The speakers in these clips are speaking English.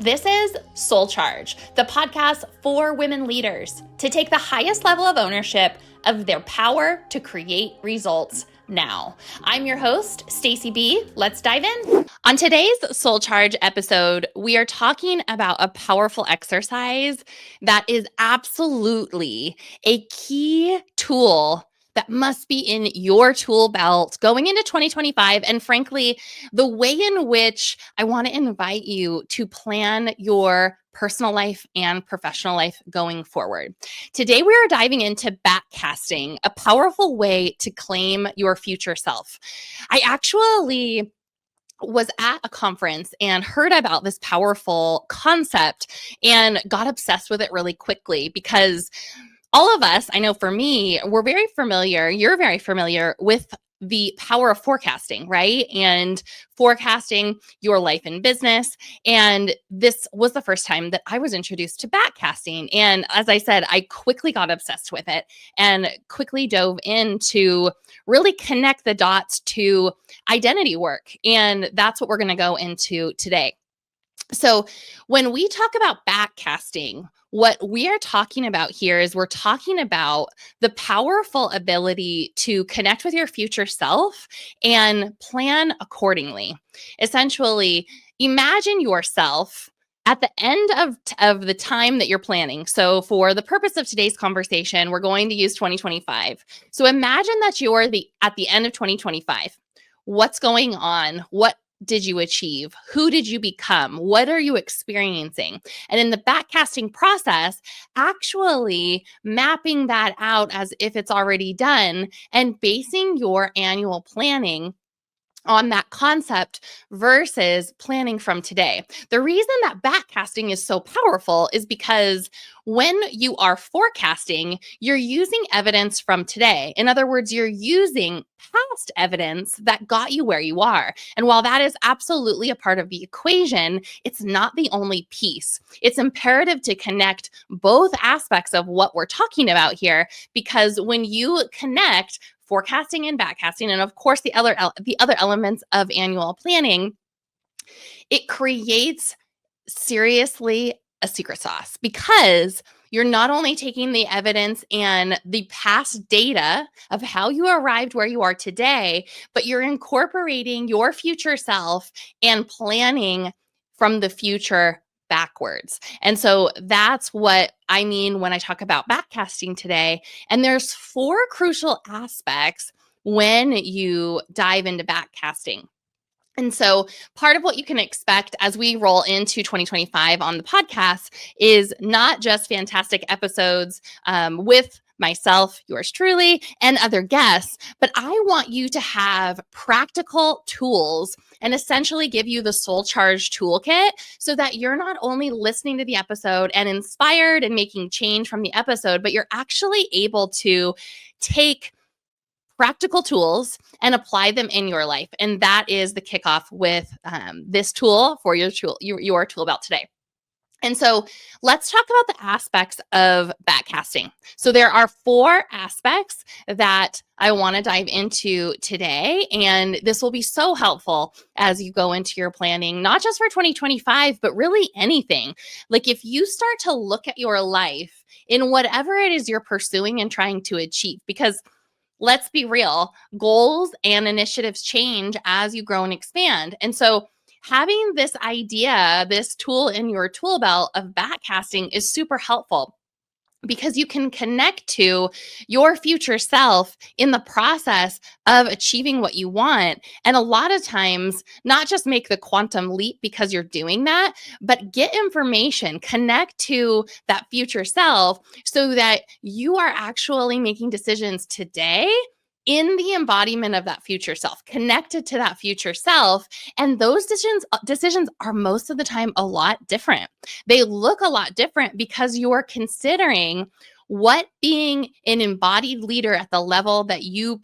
This is SoulCharge, the podcast for women leaders to take the highest level of ownership of their power to create results now. I'm your host, Stacy B. Let's dive in. On today's SoulCharge episode, we are talking about a powerful exercise that is absolutely a key tool that must be in your tool belt going into 2025. And frankly, the way in which I want to invite you to plan your personal life and professional life going forward. Today, we are diving into backcasting, a powerful way to claim your future self. I actually was at a conference and heard about this powerful concept and got obsessed with it really quickly because all of us, I know for me, you're very familiar with the power of forecasting, right? And forecasting your life and business. And this was the first time that I was introduced to backcasting. And as I said, I quickly got obsessed with it and quickly dove into really connect the dots to identity work. And that's what we're going to go into today. So when we talk about backcasting, what we are talking about here is we're talking about the powerful ability to connect with your future self and plan accordingly. Essentially, imagine yourself at the end of the time that you're planning. So for the purpose of today's conversation, we're going to use 2025. So imagine that you're at the end of 2025. What's going on? What did you achieve? Who did you become? What are you experiencing? And in the backcasting process, actually mapping that out as if it's already done and basing your annual planning on that concept versus planning from today. The reason that backcasting is so powerful is because when you are forecasting, you're using evidence from today. In other words, you're using past evidence that got you where you are. And while that is absolutely a part of the equation, it's not the only piece. It's imperative to connect both aspects of what we're talking about here, because when you connect forecasting and backcasting, and of course the other elements of annual planning, it creates seriously a secret sauce, because you're not only taking the evidence and the past data of how you arrived where you are today, but you're incorporating your future self and planning from the future backwards. And so that's what I mean when I talk about backcasting today. And there's 4 crucial aspects when you dive into backcasting. And so part of what you can expect as we roll into 2025 on the podcast is not just fantastic episodes with myself, yours truly, and other guests, but I want you to have practical tools and essentially give you the SoulCharge toolkit so that you're not only listening to the episode and inspired and making change from the episode, but you're actually able to take practical tools and apply them in your life. And that is the kickoff with this tool for your tool belt today. And so let's talk about the aspects of backcasting. So there are 4 aspects that I want to dive into today. And this will be so helpful as you go into your planning, not just for 2025, but really anything. Like if you start to look at your life in whatever it is you're pursuing and trying to achieve, because let's be real, goals and initiatives change as you grow and expand. And so having this idea, this tool in your tool belt of backcasting is super helpful, because you can connect to your future self in the process of achieving what you want. And a lot of times, not just make the quantum leap because you're doing that, but get information, connect to that future self so that you are actually making decisions today in the embodiment of that future self, connected to that future self. And those decisions are most of the time a lot different. They look a lot different because you're considering what being an embodied leader at the level that you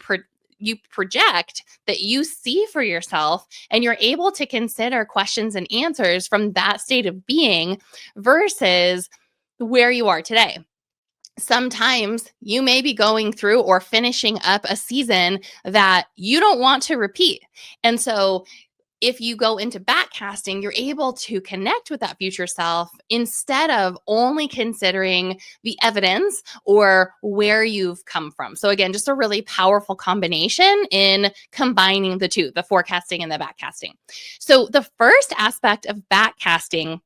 project, that you see for yourself, and you're able to consider questions and answers from that state of being versus where you are today. Sometimes you may be going through or finishing up a season that you don't want to repeat. And so if you go into backcasting, you're able to connect with that future self instead of only considering the evidence or where you've come from. So again, just a really powerful combination in combining the two, the forecasting and the backcasting. So the first aspect of backcasting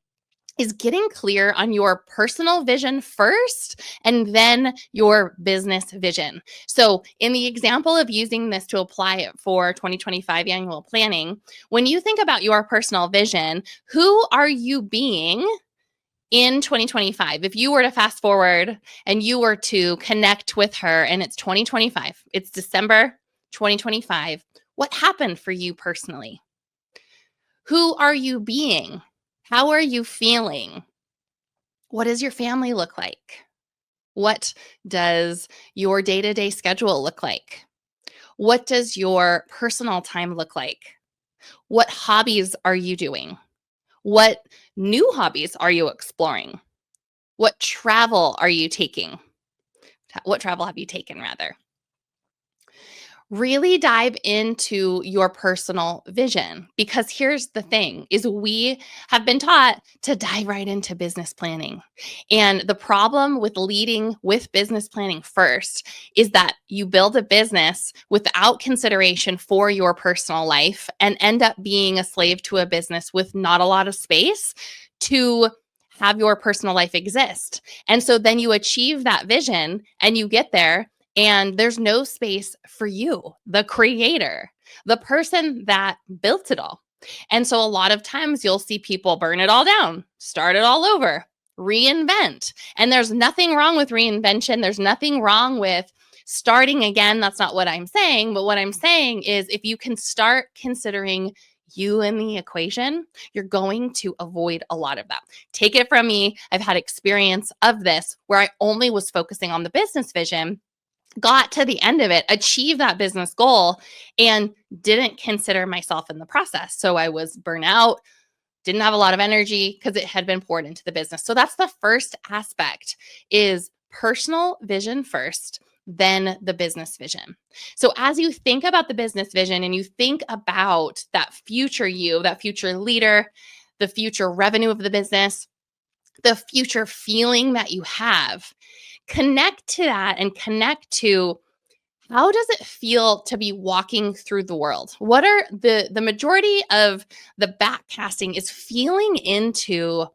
is getting clear on your personal vision first and then your business vision. So, in the example of using this to apply it for 2025 annual planning, when you think about your personal vision, who are you being in 2025? If you were to fast forward and you were to connect with her and it's 2025, it's December 2025, what happened for you personally? Who are you being? How are you feeling? What does your family look like? What does your day-to-day schedule look like? What does your personal time look like? What hobbies are you doing? What new hobbies are you exploring? What travel are you taking? What travel have you taken, rather? Really dive into your personal vision, because here's the thing is we have been taught to dive right into business planning. And the problem with leading with business planning first is that you build a business without consideration for your personal life and end up being a slave to a business with not a lot of space to have your personal life exist. And so then you achieve that vision and you get there and there's no space for you, the creator, the person that built it all. And so a lot of times you'll see people burn it all down, start it all over, reinvent. And there's nothing wrong with reinvention. There's nothing wrong with starting again. That's not what I'm saying. But what I'm saying is if you can start considering you in the equation, you're going to avoid a lot of that. Take it from me. I've had experience of this where I only was focusing on the business vision, got to the end of it, achieved that business goal, and didn't consider myself in the process. So I was burnt out, didn't have a lot of energy because it had been poured into the business. So that's the first aspect is personal vision first, then the business vision. So as you think about the business vision and you think about that future you, that future leader, the future revenue of the business, the future feeling that you have, connect to that and connect to how does it feel to be walking through the world? What are the majority of the backcasting is feeling into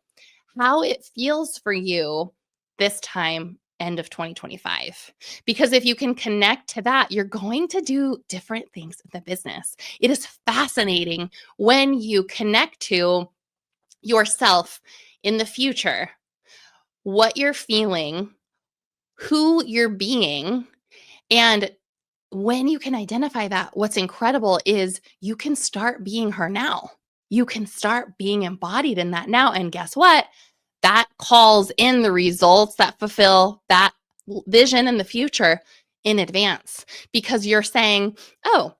how it feels for you this time end of 2025. Because if you can connect to that, you're going to do different things in the business. It is fascinating when you connect to yourself in the future, what you're feeling, who you're being. And when you can identify that, what's incredible is you can start being her now. You can start being embodied in that now. And guess what? That calls in the results that fulfill that vision in the future in advance, because you're saying, oh,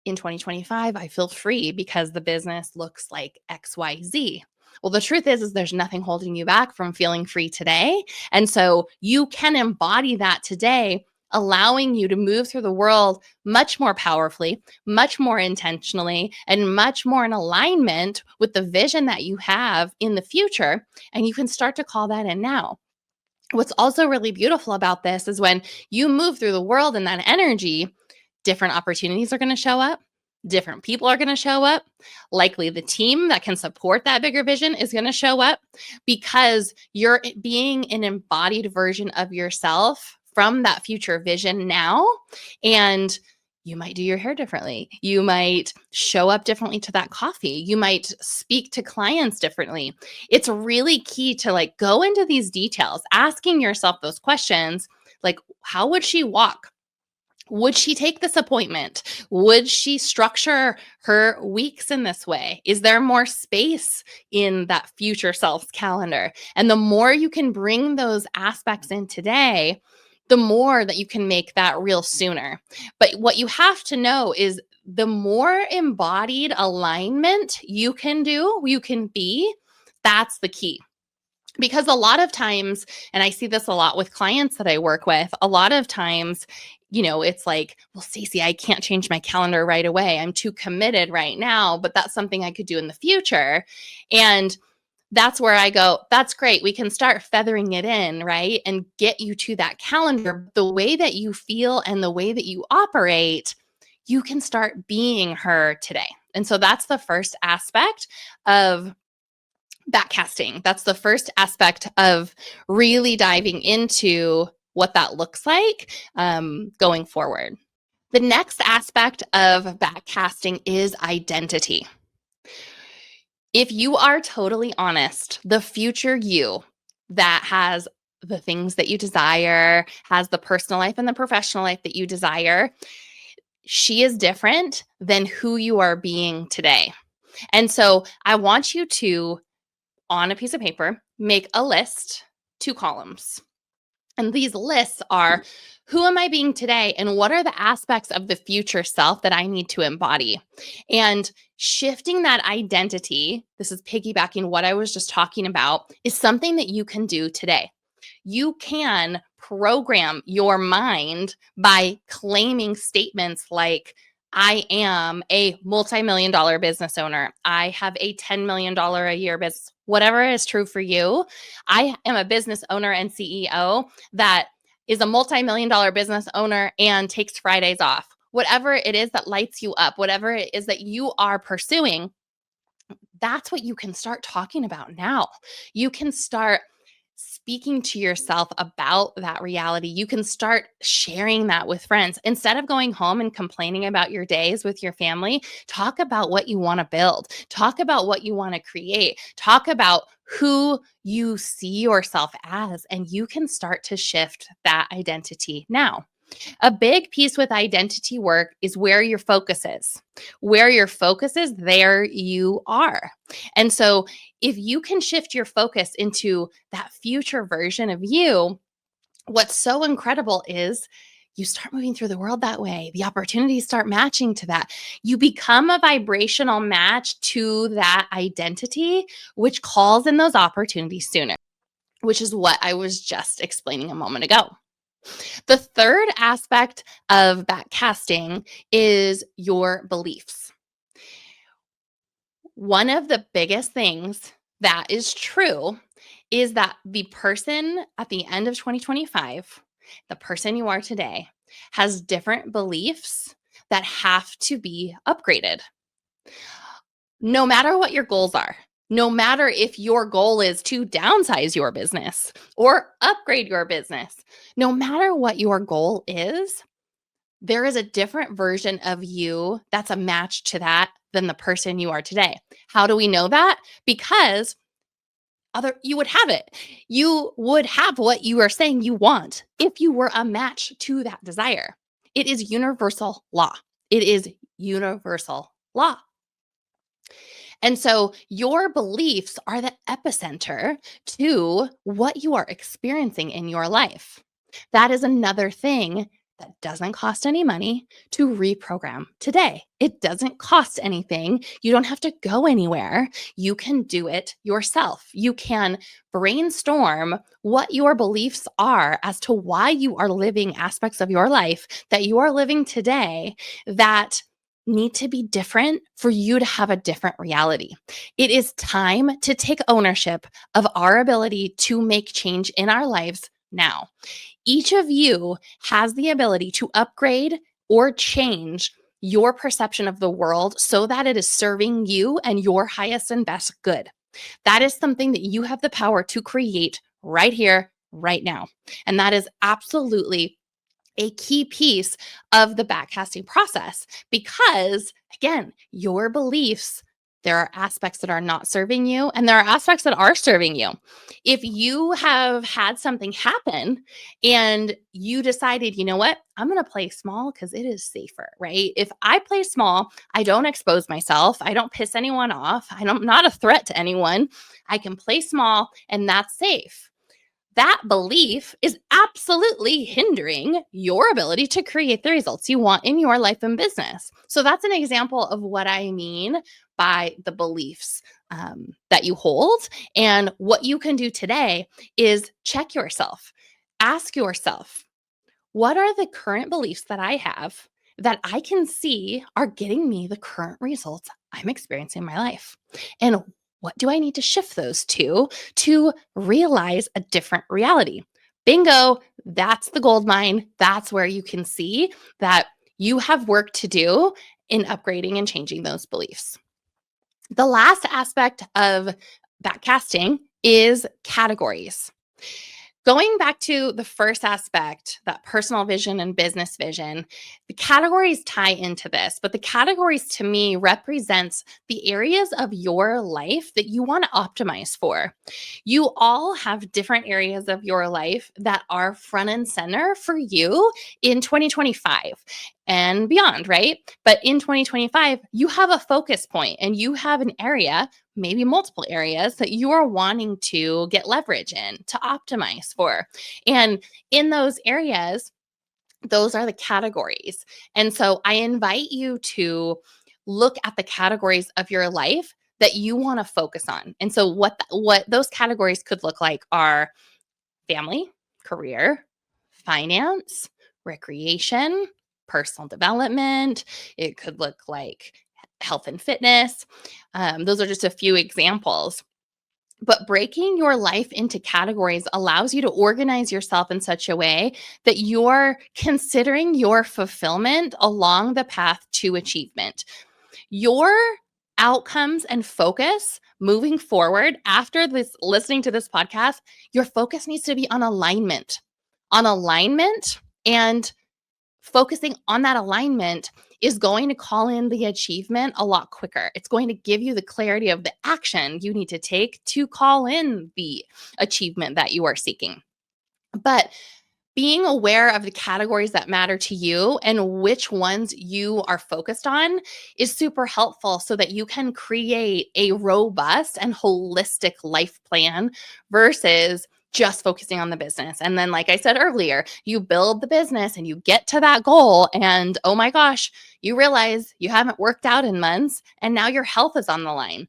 in 2025, I feel free because the business looks like XYZ. Well, the truth is there's nothing holding you back from feeling free today. And so you can embody that today, allowing you to move through the world much more powerfully, much more intentionally, and much more in alignment with the vision that you have in the future. And you can start to call that in now. What's also really beautiful about this is when you move through the world in that energy, different opportunities are going to show up. Different people are going to show up. Likely the team that can support that bigger vision is going to show up because you're being an embodied version of yourself from that future vision now. And you might do your hair differently. You might show up differently to that coffee. You might speak to clients differently. It's really key to go into these details, asking yourself those questions, like, how would she walk? Would she take this appointment? Would she structure her weeks in this way? Is there more space in that future self's calendar? And the more you can bring those aspects in today, the more that you can make that real sooner. But what you have to know is the more embodied alignment you can do, you can be, that's the key. Because a lot of times, and I see this a lot with clients that I work with, a lot of times, it's like, well, Stacy, I can't change my calendar right away. I'm too committed right now, but that's something I could do in the future. And that's where I go, that's great. We can start feathering it in, right? And get you to that calendar. The way that you feel and the way that you operate, you can start being her today. And so that's the first aspect of backcasting. That's the first aspect of really diving into what that looks like going forward. The next aspect of backcasting is identity. If you are totally honest, the future you that has the things that you desire, has the personal life and the professional life that you desire, she is different than who you are being today. And so I want you to, on a piece of paper, make a list, 2 columns. And these lists are, who am I being today? And what are the aspects of the future self that I need to embody? And shifting that identity, this is piggybacking what I was just talking about, is something that you can do today. You can program your mind by claiming statements like, I am a multi-million dollar business owner. I have a $10 million a year business. Whatever is true for you. I am a business owner and CEO that is a multi-million dollar business owner and takes Fridays off. Whatever it is that lights you up, whatever it is that you are pursuing, that's what you can start talking about now. You can start speaking to yourself about that reality. You can start sharing that with friends. Instead of going home and complaining about your days with your family, talk about what you want to build. Talk about what you want to create. Talk about who you see yourself as, and you can start to shift that identity now. A big piece with identity work is where your focus is. Where your focus is, there you are. And so if you can shift your focus into that future version of you, what's so incredible is you start moving through the world that way. The opportunities start matching to that. You become a vibrational match to that identity, which calls in those opportunities sooner, which is what I was just explaining a moment ago. The third aspect of backcasting is your beliefs. One of the biggest things that is true is that the person at the end of 2025, the person you are today, has different beliefs that have to be upgraded. No matter what your goals are, no matter if your goal is to downsize your business or upgrade your business, no matter what your goal is, there is a different version of you that's a match to that than the person you are today. How do we know that? Because you would have it. You would have what you are saying you want if you were a match to that desire. It is universal law. It is universal law. And so your beliefs are the epicenter to what you are experiencing in your life. That is another thing that doesn't cost any money to reprogram today. It doesn't cost anything. You don't have to go anywhere. You can do it yourself. You can brainstorm what your beliefs are as to why you are living aspects of your life that you are living today that need to be different for you to have a different reality. It is time to take ownership of our ability to make change in our lives now. Each of you has the ability to upgrade or change your perception of the world so that it is serving you and your highest and best good. That is something that you have the power to create right here, right now. And that is absolutely a key piece of the backcasting process because, again, your beliefs, there are aspects that are not serving you and there are aspects that are serving you. If you have had something happen and you decided, you know what, I'm going to play small because it is safer, right? If I play small, I don't expose myself. I don't piss anyone off. I'm not a threat to anyone. I can play small and that's safe. That belief is absolutely hindering your ability to create the results you want in your life and business. So that's an example of what I mean by the beliefs that you hold. And what you can do today is check yourself. Ask yourself, what are the current beliefs that I have that I can see are getting me the current results I'm experiencing in my life? And what do I need to shift those to realize a different reality? Bingo, that's the gold mine. That's where you can see that you have work to do in upgrading and changing those beliefs. The last aspect of backcasting is categories. Going back to the first aspect, that personal vision and business vision, the categories tie into this, but the categories to me represents the areas of your life that you want to optimize for. You all have different areas of your life that are front and center for you in 2025 and beyond, right? But in 2025, you have a focus point and you have an area, maybe multiple areas, that you are wanting to get leverage in, to optimize for. And in those areas, those are the categories. And so I invite you to look at the categories of your life that you want to focus on. And so what those categories could look like are family, career, finance, recreation, personal development. It could look like health and fitness. Those are just a few examples. But breaking your life into categories allows you to organize yourself in such a way that you're considering your fulfillment along the path to achievement. Your outcomes and focus moving forward after this, listening to this podcast, your focus needs to be on alignment. And focusing on that alignment is going to call in the achievement a lot quicker. It's going to give you the clarity of the action you need to take to call in the achievement that you are seeking. But being aware of the categories that matter to you and which ones you are focused on is super helpful so that you can create a robust and holistic life plan versus just focusing on the business. And then, like I said earlier, you build the business and you get to that goal and oh my gosh, you realize you haven't worked out in months and now your health is on the line.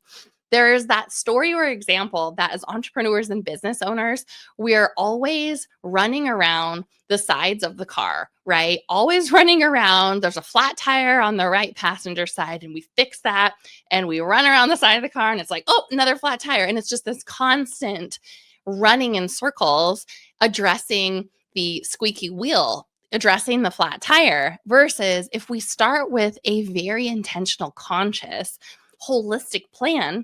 There's that story or example that as entrepreneurs and business owners, we're always running around the sides of the car, right? Always running around. There's a flat tire on the right passenger side and we fix that and we run around the side of the car and it's like, oh, another flat tire. And it's just this constant running in circles, addressing the squeaky wheel, addressing the flat tire, versus if we start with a very intentional, conscious, holistic plan,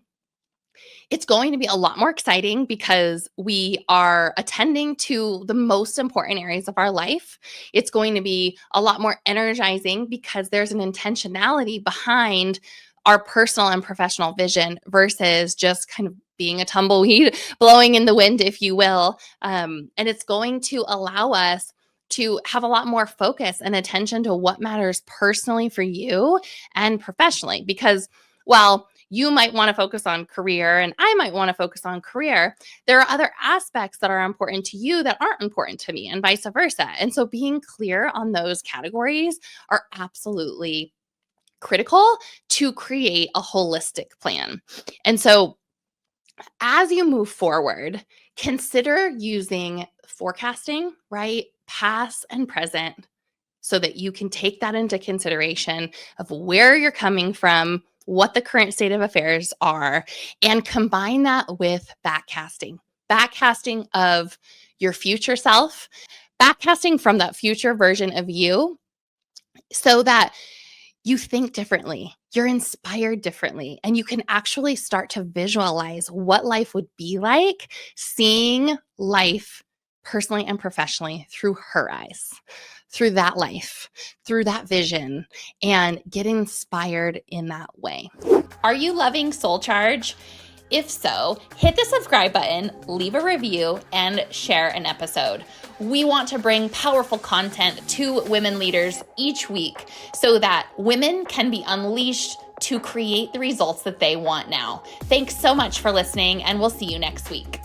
it's going to be a lot more exciting because we are attending to the most important areas of our life. It's going to be a lot more energizing because there's an intentionality behind our personal and professional vision versus just kind of being a tumbleweed blowing in the wind, if you will. And it's going to allow us to have a lot more focus and attention to what matters personally for you and professionally. Because while you might want to focus on career and I might want to focus on career, there are other aspects that are important to you that aren't important to me and vice versa. And so being clear on those categories are absolutely critical to create a holistic plan. And so as you move forward, consider using forecasting, right? Past and present, so that you can take that into consideration of where you're coming from, what the current state of affairs are, and combine that with backcasting of your future self, backcasting from that future version of you so that you think differently, you're inspired differently, and you can actually start to visualize what life would be like seeing life personally and professionally through her eyes, through that life, through that vision, and get inspired in that way. Are you loving SoulCharge? If so, hit the subscribe button, leave a review, and share an episode. We want to bring powerful content to women leaders each week so that women can be unleashed to create the results that they want now. Thanks so much for listening, and we'll see you next week.